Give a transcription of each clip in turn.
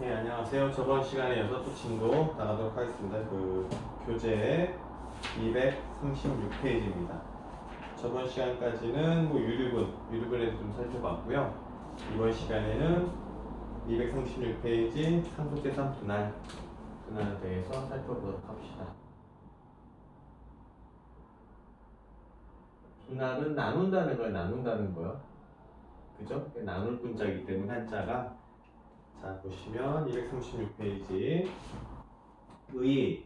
네, 안녕하세요. 저번 시간에 이어서 또 진도 나가도록 하겠습니다. 교재 236페이지입니다. 저번 시간까지는 유류분에 대해서 좀 살펴봤고요. 이번 시간에는 236페이지 상속재산 분할에 대해서 살펴보도록 합시다. 분할은 나눈다는 거요. 그죠? 나눌 분자이기 때문에 한자가. 자, 보시면 236페이지 의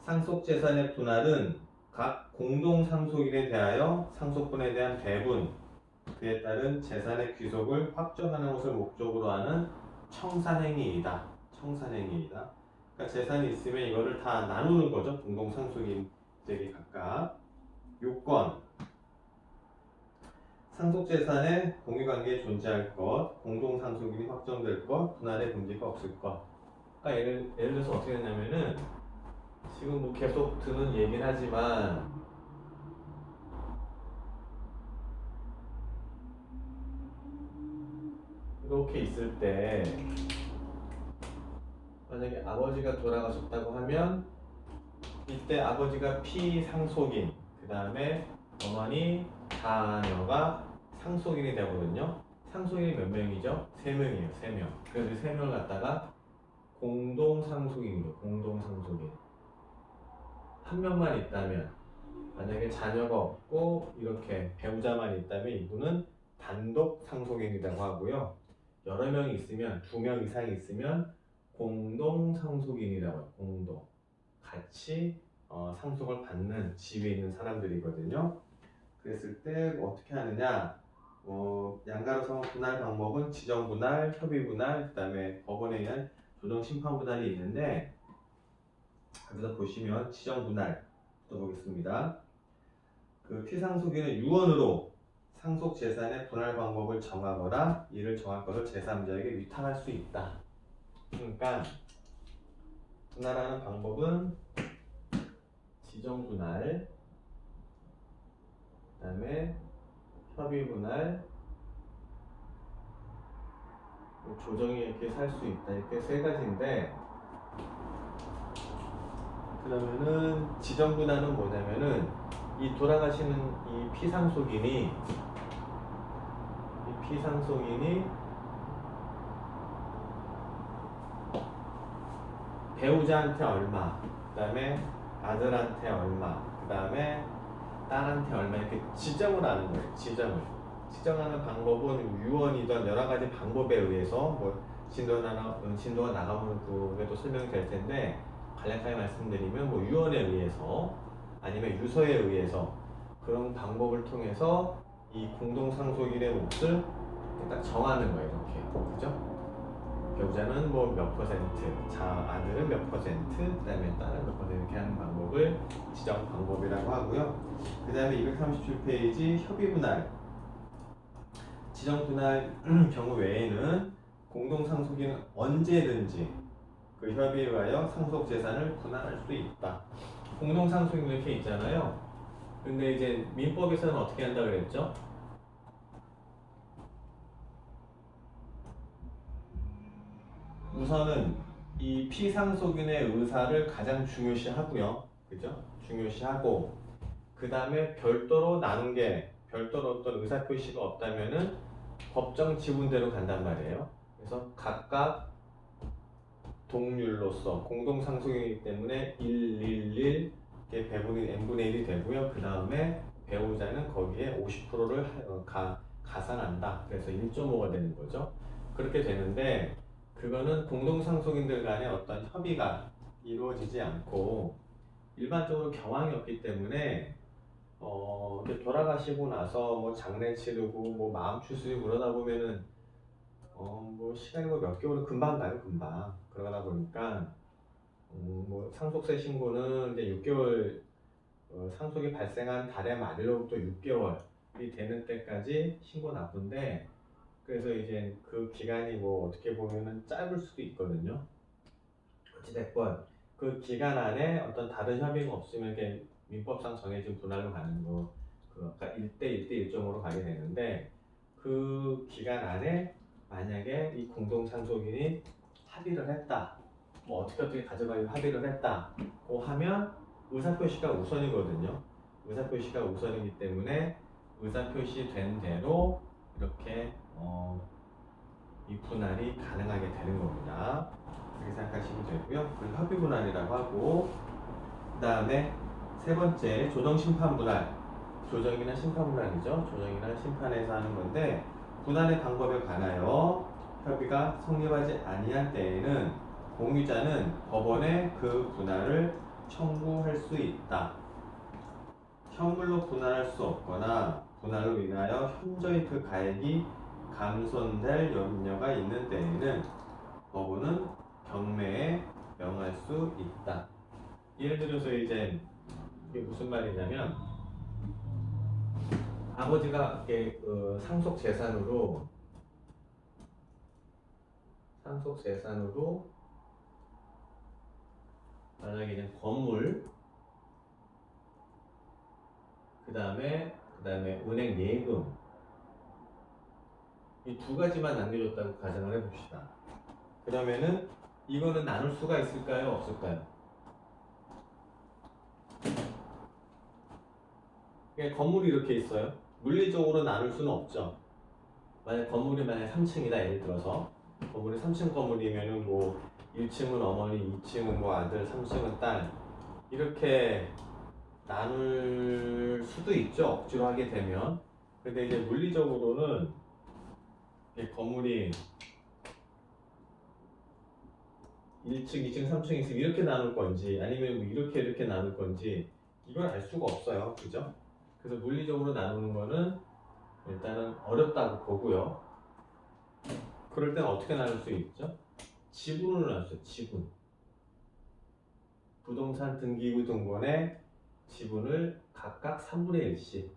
상속재산의 분할은 각 공동상속인에 대하여 상속분에 대한 배분, 그에 따른 재산의 귀속을 확정하는 것을 목적으로 하는 청산행위이다. 그러니까 재산이 있으면 이거를 다 나누는 거죠. 공동상속인들이 각각. 요건, 상속재산의 공유관계에 존재할 것, 공동상속인이 확정될 것, 분할의 금지가 없을 것. 그러니까 예를 들어서 어떻게 했냐면은 지금 뭐 계속 드는 얘긴 하지만 이렇게 있을 때 만약에 아버지가 돌아가셨다고 하면 이때 아버지가 피상속인, 그 다음에 어머니, 자녀가 상속인이 되거든요. 상속인이 몇 명이죠? 3명이에요. 3명. 그래서 이 3명을 갖다가 공동상속인이에요. 공동상속인. 한 명만 있다면, 만약에 자녀가 없고 이렇게 배우자만 있다면 이분은 단독 상속인이라고 하고요. 여러 명이 있으면, 2명 이상이 있으면 공동 상속인이라고 해요. 공동. 같이 상속을 받는 지위에 있는 사람들이거든요. 그랬을 때 어떻게 하느냐? 양가로 분할 방법은 지정 분할, 협의 분할, 그 다음에 법원에 의한 조정 심판 분할이 있는데, 여기서 보시면 지정 분할부터 보겠습니다. 그 피상속인은 유언으로 상속 재산의 분할 방법을 정하거나 이를 정할 것을 제3자에게 위탁할 수 있다. 그러니까 분할하는 방법은 지정 분할, 그 다음에 협의 분할, 조정이 이렇게 살 수 있다. 이렇게 3가지인데, 그러면은 지정 분할은 뭐냐면은 이 돌아가시는 이 피상속인이 배우자한테 얼마, 그 다음에 아들한테 얼마, 그 다음에 딸한테 얼마, 이렇게 지정을 하는 거예요. 지정하는 방법은 유언이든 여러 가지 방법에 의해서 진도가 나가면 그게도 설명이 될 텐데, 간략하게 말씀드리면 유언에 의해서 아니면 유서에 의해서 그런 방법을 통해서 이 공동상속인의 몫을 딱 정하는 거예요. 이렇게. 그죠? 배우자는 몇 퍼센트, 아들은 몇 퍼센트, 그 다음에 딸은 몇 퍼센트 이렇게 하는 방법을 지정 방법이라고 하고요. 그 다음에 237페이지 협의분할. 지정 분할 경우 외에는 공동상속인은 언제든지 그 협의에 의하여 상속재산을 분할할 수 있다. 공동상속인 이렇게 있잖아요. 근데 이제 민법에서는 어떻게 한다 그랬죠? 우선은 이 피상속인의 의사를 가장 중요시하고요. 그죠? 중요시하고, 그 다음에 별도로 어떤 의사표시가 없다면은 법정 지분대로 간단 말이에요. 그래서 각각 동률로서 공동상속이기 때문에 111 배분이 n분의 1이 되고요. 그 다음에 배우자는 거기에 50%를 가산한다. 그래서 1.5가 되는 거죠. 그렇게 되는데, 그거는 공동상속인들 간에 어떤 협의가 이루어지지 않고 일반적으로 경황이 없기 때문에 이렇게 돌아가시고 나서 장례 치르고 마음 추스리고 그러다 보면은 시간이 몇 개월은 금방 가요. 금방. 그러다 보니까 상속세 신고는 이제 6개월, 상속이 발생한 달의 말일로부터 6개월이 되는 때까지 신고 납부인데, 그래서 이제 그 기간이 어떻게 보면은 짧을 수도 있거든요. 어찌됐건 그 기간 안에 어떤 다른 협의가 없으면 이렇게 민법상 정해진 분할로 가는 거, 아까 1대 1.5로 가게 되는데, 그 기간 안에 만약에 이 공동상속인이 합의를 했다. 뭐 어떻게 가져가기로 합의를 했다고 하면 의사표시가 우선이거든요. 의사표시가 우선이기 때문에 의사표시 된 대로 이렇게 이 분할이 가능하게 되는 겁니다. 그렇게 생각하시면 되고요. 그걸 협의 분할이라고 하고, 그 다음에 세 번째 조정 심판 분할. 조정이나 심판 분할이죠. 조정이나 심판에서 하는 건데, 분할의 방법에 관하여 협의가 성립하지 아니할 때에는 공유자는 법원에 그 분할을 청구할 수 있다. 현물로 분할할 수 없거나 분할로 인하여 현저히 그 가액이 감손될 염려가 있는 때에는 법원은 경매에 명할 수 있다. 예를 들어서 이제 이게 무슨 말이냐면, 아버지가 이렇게 상속 재산으로 만약에 이제 건물, 그 다음에 은행 예금, 이 두 가지만 남겨줬다고 가정을 해봅시다. 그러면은 이거는 나눌 수가 있을까요? 없을까요? 그러니까 건물이 이렇게 있어요. 물리적으로 나눌 수는 없죠. 건물이 3층이다. 예를 들어서 건물이 3층 건물이면은 뭐 1층은 어머니, 2층은 뭐 아들, 3층은 딸, 이렇게 나눌 수도 있죠. 억지로 하게 되면. 근데 이제 물리적으로는 건물이 1층, 2층, 3층 있으면 이렇게 나눌 건지 아니면 뭐 이렇게 나눌 건지 이걸 알 수가 없어요. 그죠? 그래서 물리적으로 나누는 거는 일단은 어렵다고 보고요. 그럴 때는 어떻게 나눌 수 있죠? 지분으로 나눌 수 있어요. 지분. 부동산 등기부 등본에 지분을 각각 3분의 1씩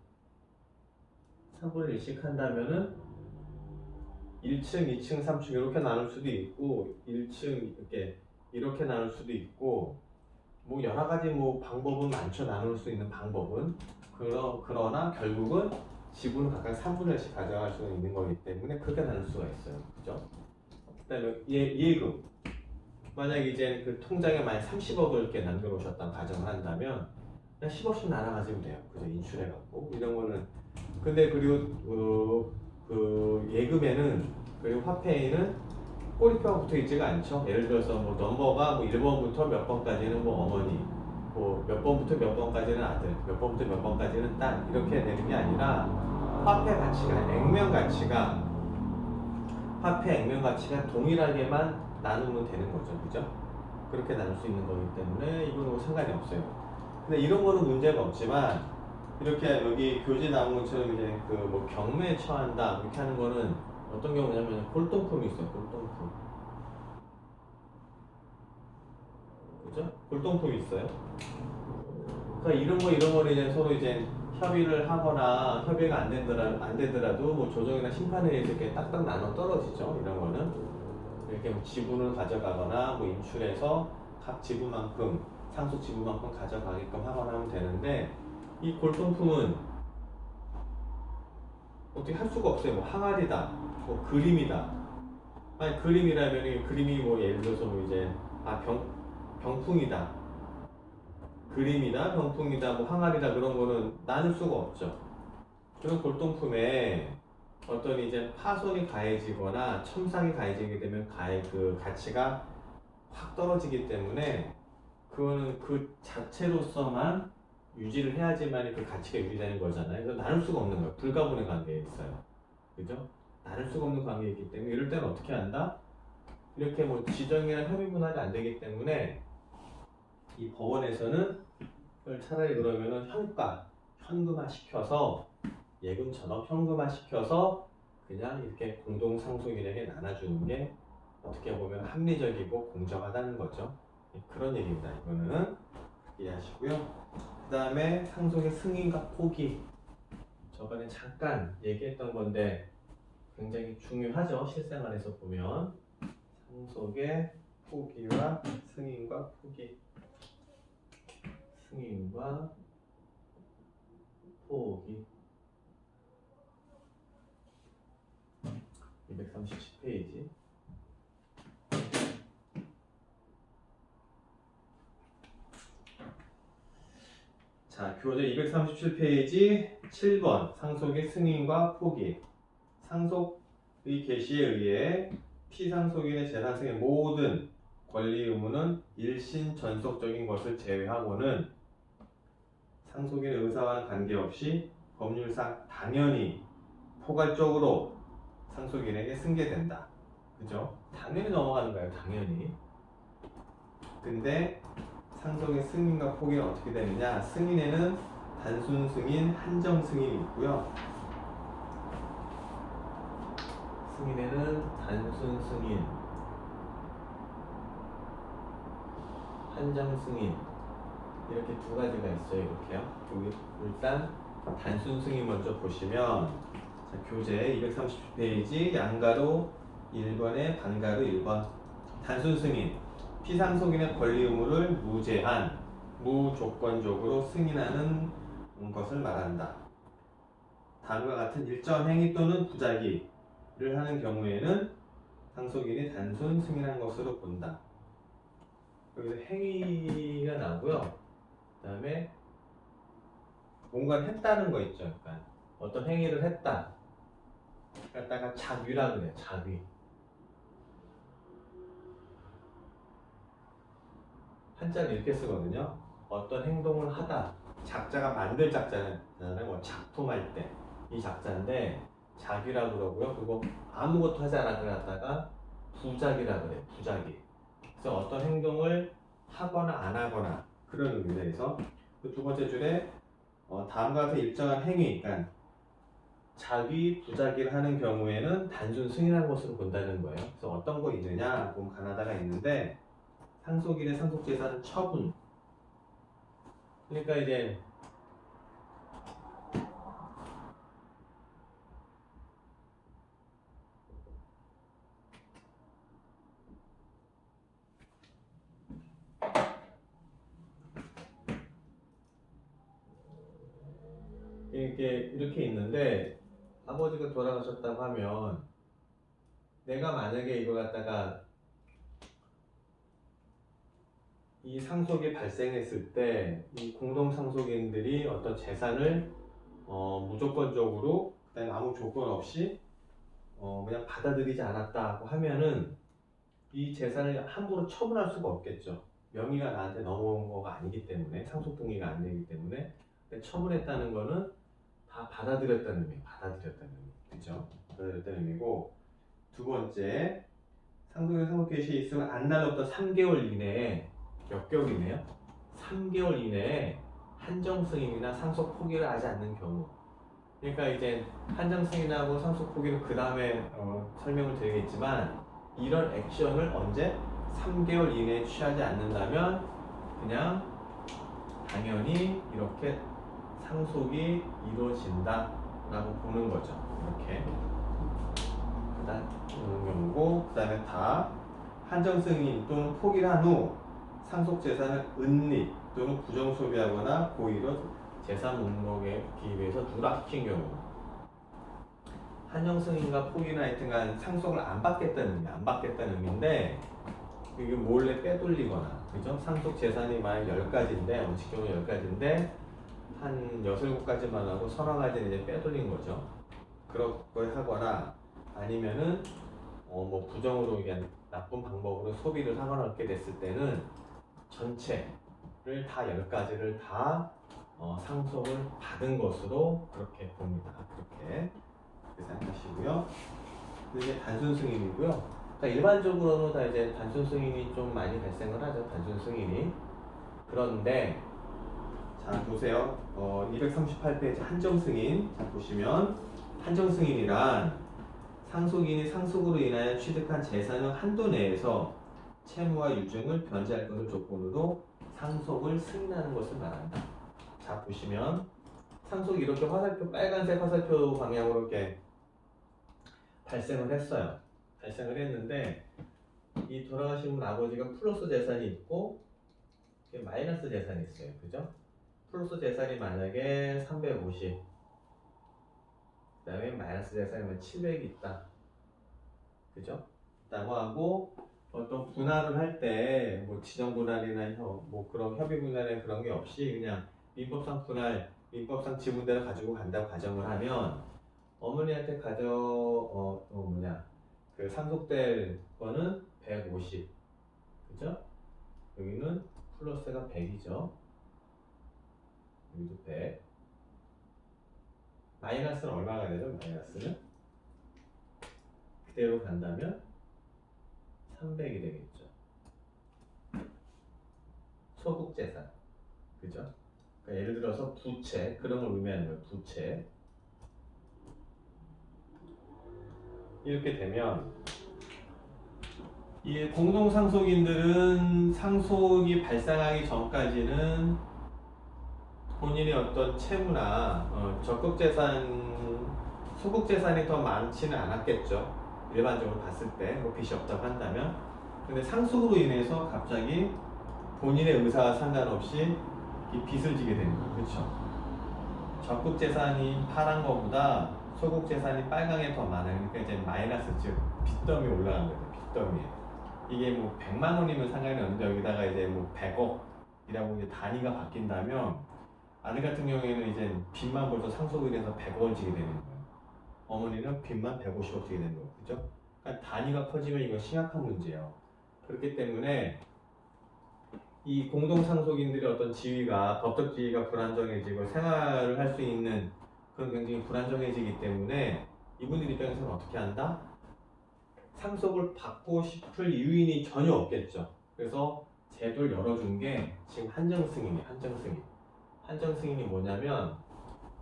3분의 1씩 한다면은 1층, 2층, 3층 이렇게 나눌 수도 있고 1층 이렇게 나눌 수도 있고, 뭐 여러 가지 뭐 방법은 많죠. 나눌 수 있는 방법은. 그러나 결국은 지분을 각각 3분의 1씩 가져갈 수 있는 거기 때문에 그렇게 나눌 수가 있어요. 그죠? 그다음에 예금. 만약에 이제 그 통장에 만약 30억을 이렇게 남겨놓으셨다고 가정을 한다면 그냥 10억씩 나눠 가지면 돼요. 그죠? 인출해갖고 이런 거는. 근데 그리고 그 예금에는, 그리고 화폐에는 꼬리표가 붙어 있지가 않죠. 예를 들어서 뭐 넘버가 뭐 1번부터 몇 번까지는 뭐 어머니, 뭐 몇 번부터 몇 번까지는 아들, 몇 번부터 몇 번까지는 딸, 이렇게 되는 게 아니라 화폐 가치가, 화폐 액면 가치가 동일하게만 나누면 되는 거죠. 그죠? 그렇게 나눌 수 있는 거기 때문에 이거는 뭐 상관이 없어요. 근데 이런 거는 문제가 없지만, 이렇게 여기 교재 나온 것처럼 이제 그 뭐 경매에 처한다 이렇게 하는 거는 어떤 경우냐면 골동품이 있어요. 골동품. 그죠? 골동품이 있어요. 그러니까 이런 거를 이제 서로 이제 협의를 하거나 협의가 안 되더라도 뭐 조정이나 심판에 의해서 이렇게 딱딱 나눠 떨어지죠. 이런 거는 이렇게 뭐 지분을 가져가거나 뭐 인출해서 각 지분만큼, 상속 지분만큼 가져가게끔 하거나 하면 되는데, 이 골동품은 어떻게 할 수가 없어요. 뭐 항아리다, 뭐 그림이다. 아니 그림이라면 이 그림이 뭐 예를 들어서 뭐 이제 병풍이다, 그림이다, 병풍이다, 뭐 항아리다, 그런 거는 나눌 수가 없죠. 그런 골동품에 어떤 이제 파손이 가해지거나 첨삭이 가해지게 되면 그 가치가 확 떨어지기 때문에 그거는 그 자체로서만 유지를 해야지만 그 가치가 유지되는 거잖아요. 그래서 나눌 수가 없는 거예요. 불가분의 관계에 있어요. 그죠? 나눌 수가 없는 관계이기 때문에 이럴 때는 어떻게 한다? 이렇게 뭐 지정이나 협의 분할이 안 되기 때문에 이 법원에서는 그걸 차라리 그러면은 현금화 시켜서, 예금처럼 현금화 시켜서 그냥 이렇게 공동 상속인에게 나눠주는 게 어떻게 보면 합리적이고 공정하다는 거죠. 그런 얘기입니다. 이거는 이해하시고요. 그 다음에 상속의 승인과 포기. 저번에 잠깐 얘기했던 건데 굉장히 중요하죠. 실생활에서 보면 상속의 포기와 승인과 포기. 승인과 포기. 237페이지. 교재 237페이지 7번 상속의 승인과 포기. 상속의 개시에 의해 피상속인의 재산 승인 모든 권리 의무는 일신 전속적인 것을 제외하고는 상속인의 의사와는 관계없이 법률상 당연히 포괄적으로 상속인에게 승계된다. 그죠? 당연히 넘어가는 거예요. 당연히. 근데 상속의 승인과 포기는 어떻게 되느냐? 승인에는 단순 승인, 한정 승인이 있고요. 승인에는 단순 승인, 한정 승인 이렇게 두 가지가 있어요. 이렇게요. 여기 일단 단순 승인 먼저 보시면 자, 교재 230페이지 양가로 1번에 반가로 1번 단순 승인 피상속인의 권리 의무를 무제한, 무조건적으로 승인하는 것을 말한다. 다음과 같은 일정 행위 또는 부작위를 하는 경우에는 상속인이 단순 승인한 것으로 본다. 여기서 행위가 나오고요. 그 다음에 뭔가를 했다는 거 있죠. 그러니까 어떤 행위를 했다. 갖다가 작위라 그래요. 작위. 한자를 이렇게 쓰거든요. 어떤 행동을 하다. 작자가 만들 작자잖아요. 뭐 작품할 때. 이 작자인데 작위라 그러고요. 그리고 아무것도 하지 않았다 갖다가 부작위라 그래요. 부작위. 그래서 어떤 행동을 하거나 안 하거나 그런 의미입니다. 그래서 그 두 번째 줄에 다음과 같은 일정한 행위, 그러니까 작위, 부작위를 하는 경우에는 단순 승인한 것으로 본다는 거예요. 그래서 어떤 거 있느냐 보면 가나다가 있는데 상속인의 상속재산 처분. 그러니까 이제 이렇게 있는데 아버지가 돌아가셨다고 하면 내가 만약에 이거 갖다가 이 상속이 발생했을 때 이 공동 상속인들이 어떤 재산을 무조건적으로 그다음에 아무 조건 없이 그냥 받아들이지 않았다고 하면은 이 재산을 함부로 처분할 수가 없겠죠. 명의가 나한테 넘어온 거가 아니기 때문에 상속 등기가 안 되기 때문에 근데 처분했다는 거는 다 받아들였다는 의미, 받아들였다는 의미, 그죠? 받아들였다는 의미고 두 번째 상속인 상속 개시에 있으면 안 날렸던 3개월 이내에 역격이네요. 3개월 이내에 한정 승인이나 상속 포기를 하지 않는 경우. 그러니까 이제 한정 승인하고 상속 포기는 그 다음에 설명을 드리겠지만 이런 액션을 언제 3개월 이내에 취하지 않는다면 그냥 당연히 이렇게 상속이 이루어진다라고 보는 거죠. 이렇게. 그다음 경우고 그다음에 다 한정 승인 또는 포기를 한 후 상속 재산을 은닉 또는 부정 소비하거나 고의로 재산 목록에 기입해서 누락시킨 경우. 한정 승인과 포기나 하여튼간 상속을 안 받겠다는 의미인데 이게 몰래 빼돌리거나 그죠? 상속 재산이 만약 10가지인데 원칙적으로 10가지인데 한 6, 7가지만 하고 서너 가지는 이제 빼돌린 거죠. 그렇게 하거나 아니면은 뭐 부정으로 그냥 나쁜 방법으로 소비를 하거나 그렇게 됐을 때는 전체를 다 10가지를 다 상속을 받은 것으로 그렇게 봅니다. 그렇게 생각하시고요. 이게 단순 승인이고요. 그러니까 일반적으로는 다 이제 단순 승인이 좀 많이 발생을 하죠. 단순 승인이. 그런데 자 보세요. 238페이지 한정 승인. 자 보시면 한정 승인이란 상속인이 상속으로 인하여 취득한 재산의 한도 내에서 채무와 유증을 변제할 것을 조건으로 상속을 승인하는 것을 말한다. 자 보시면 상속이 이렇게 화살표 빨간색 화살표 방향으로 이렇게 발생을 했어요. 발생을 했는데 이 돌아가신 분 아버지가 플러스 재산이 있고 마이너스 재산이 있어요. 그죠? 플러스 재산이 만약에 350 그 다음에 마이너스 재산이면 700이 있다. 그죠? 라고 하고 어떤 분할을 할 때 뭐 지정 분할이나 뭐 그런 협의 분할이나 그런 게 없이 그냥 민법상 분할, 민법상 지분대로 가지고 간다고 가정을 하면 어머니한테 그 상속될 거는 150, 그죠? 여기는 플러스가 100이죠. 여기도 100. 마이너스는 얼마가 되죠? 마이너스는 그대로 간다면 300이 되겠죠. 소국재산, 그죠? 그러니까 예를 들어서 부채, 그런 걸 의미하는 거예요. 부채. 이렇게 되면 이 공동상속인들은 상속이 발생하기 전까지는 본인의 어떤 채무나 적극재산, 소극재산이 더 많지는 않았겠죠. 일반적으로 봤을 때 뭐 빚이 없다고 한다면. 근데 상속으로 인해서 갑자기 본인의 의사와 상관없이 이 빚을 지게 되는 거예요. 그렇죠? 적극재산이 파란 거보다 소극재산이 빨강에 더 많아요. 그러니까 이제 마이너스, 즉 빚더미 올라간 거죠. 빚더미에. 이게 뭐 100만 원이면 상관이 없는데 여기다가 이제 뭐 100억이라고 이제 단위가 바뀐다면 아들 같은 경우에는 이제 빚만 벌써 상속에 대해서 100억을 지게 되는 거예요. 어머니는 빚만 150억 지게 되는 거예요. 그죠? 그러니까 단위가 커지면 이건 심각한 문제예요. 그렇기 때문에 이 공동상속인들의 어떤 지위가, 법적 지위가 불안정해지고 생활을 할 수 있는 그런 굉장히 불안정해지기 때문에 이분들 입장에서는 어떻게 한다? 상속을 받고 싶을 이유인이 전혀 없겠죠. 그래서 제도를 열어준 게 지금 한정승인이에요. 한정승인. 한정승인이 뭐냐면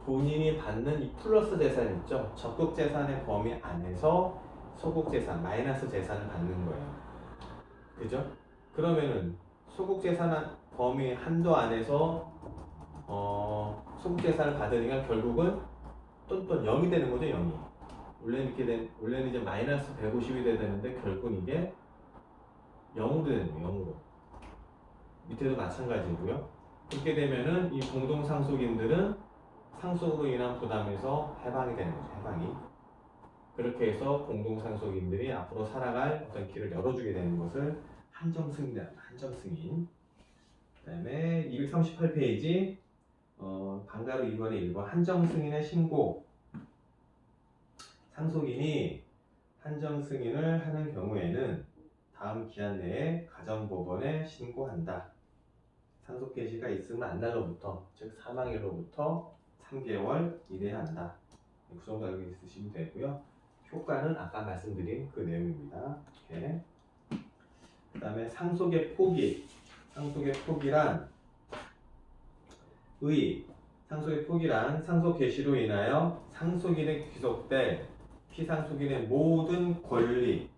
본인이 받는 이 플러스 재산 있죠. 적극재산의 범위 안에서 소극재산, 마이너스 재산을 받는 거예요. 그죠? 그러면은 소극재산 범위 한도 안에서 소극재산을 받으니까 결국은 똔똔 0이 되는 거죠. 0이. 원래는 이제 마이너스 150이 돼야 되는데 결국은 이게 0으로 되는 거예요. 0으로. 밑에도 마찬가지고요. 그렇게 되면은 이 공동상속인들은 상속으로 인한 부담에서 해방이 되는 거죠. 해방이. 그렇게 해서 공동상속인들이 앞으로 살아갈 어떤 길을 열어주게 되는 것을 한정승인이다. 한정승인. 그 다음에 238페이지 방가루 2번의 1번 한정승인의 신고. 상속인이 한정승인을 하는 경우에는 다음 기한 내에 가정법원에 신고한다. 상속 개시가 있으면 안날로부터, 즉 사망일로부터 3개월 이내야 한다. 그 정도 알고 있으시면 되고요. 효과는 아까 말씀드린 그 내용입니다. 이렇게. 그 다음에 상속의 포기. 상속의 포기란 상속의 포기란 상속 개시로 인하여 상속인에 귀속될 피상속인의 모든 권리,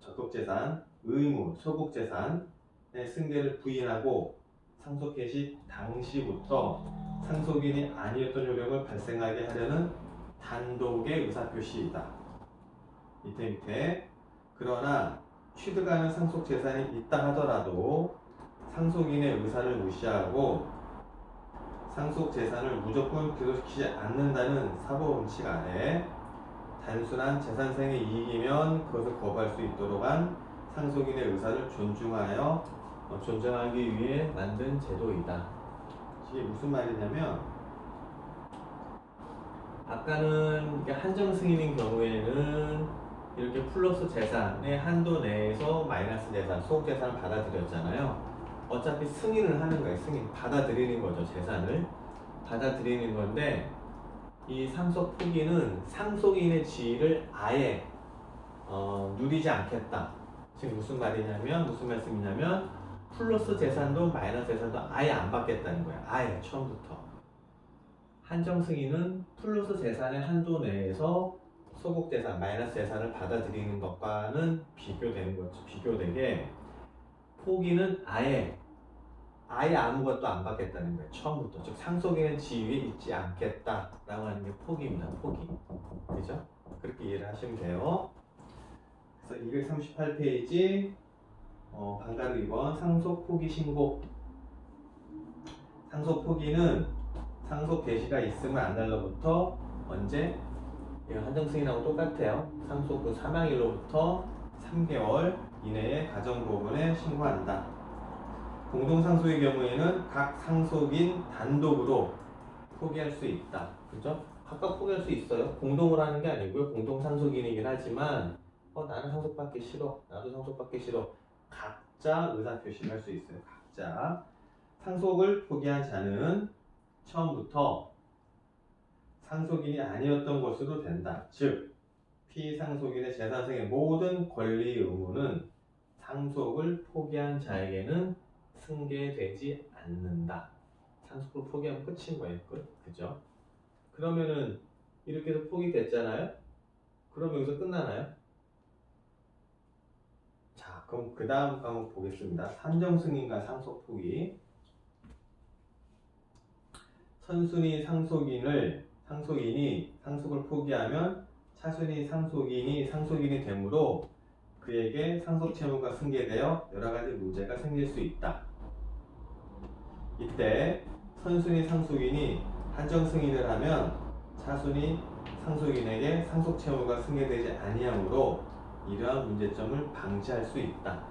적극재산, 의무, 소극재산의 승계를 부인하고 상속 개시 당시부터 상속인이 아니었던 효력을 발생하게 하려는 단독의 의사표시이다. 밑에 그러나 취득하는 상속 재산이 있다 하더라도 상속인의 의사를 무시하고 상속 재산을 무조건 귀속시키지 않는다는 사법원칙 아래 단순한 재산생의 이익이면 그것을 거부할 수 있도록 한 상속인의 의사를 존중하기 위해 만든 제도이다. 이게 무슨 말이냐면 아까는 한정승인인 경우에는 이렇게 플러스 재산의 한도 내에서 마이너스 재산, 소극재산을 받아들였잖아요. 어차피 승인을 하는 거예요. 승인, 받아들이는 거죠. 재산을 받아들이는 건데 이 상속 포기는 상속인의 지위를 아예 누리지 않겠다. 지금 무슨 말씀이냐면 플러스 재산도 마이너스 재산도 아예 안 받겠다는 거예요. 아예 처음부터. 한정승인은 플러스 재산의 한도 내에서 소극재산, 마이너스 재산을 받아들이는 것과는 비교되는 거죠. 비교되게 포기는 아예 아무것도 안 받겠다는 거예요. 처음부터. 즉 상속인의 지위에 있지 않겠다라고 하는 게 포기입니다. 포기. 그죠? 그렇게 이해를 하시면 돼요. 그래서 238페이지 방가루 2번 상속 포기 신고. 상속 포기는 상속 개시가 있으면 안날로부터 언제? 이건 한정승인하고 똑같아요. 상속 그 사망일로부터 3개월 이내에 가정법원에 신고한다. 공동상속의 경우에는 각 상속인 단독으로 포기할 수 있다. 그죠? 각각 포기할 수 있어요. 공동으로 하는 게 아니고요. 공동상속인이긴 하지만 나는 상속받기 싫어. 나도 상속받기 싫어. 각자 의사표시를 할 수 있어요. 각자. 상속을 포기한 자는 처음부터 상속인이 아니었던 것으로 된다. 즉, 피상속인의 재산상의 모든 권리 의무는 상속을 포기한 자에게는 승계되지 않는다. 상속을 포기하면 끝인 거예요. 끝. 그죠? 그러면은 이렇게 해서 포기됐잖아요? 그럼 여기서 끝나나요? 자, 그럼 그 다음 과목 보겠습니다. 산정승인과 상속 포기. 선순위 상속인이 상속을 포기하면 차순위 상속인이 되므로 그에게 상속 채무가 승계되어 여러 가지 문제가 생길 수 있다. 이때 선순위 상속인이 한정 승인을 하면 차순위 상속인에게 상속 채무가 승계되지 아니하므로 이러한 문제점을 방지할 수 있다.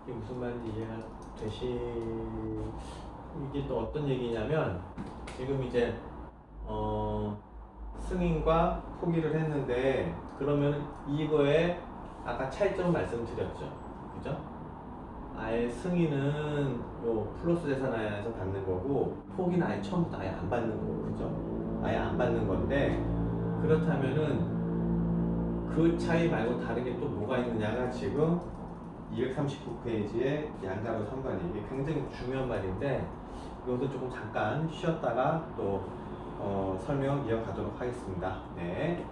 이게 무슨 말인지 이해가 이게 또 어떤 얘기냐면 지금 이제 승인과 포기를 했는데 그러면 이거에 아까 차이점 말씀드렸죠. 그죠? 아예 승인은 요 플러스 재산에서 받는 거고 포기는 아예 처음부터 아예 안 받는 거고 그죠? 아예 안 받는 건데 그렇다면은 그 차이 말고 다른 게 또 뭐가 있느냐가 지금 239페이지의 양가로 3번이 이게 굉장히 중요한 말인데 이것도 조금 잠깐 쉬었다가 또 설명 이어가도록 하겠습니다. 네.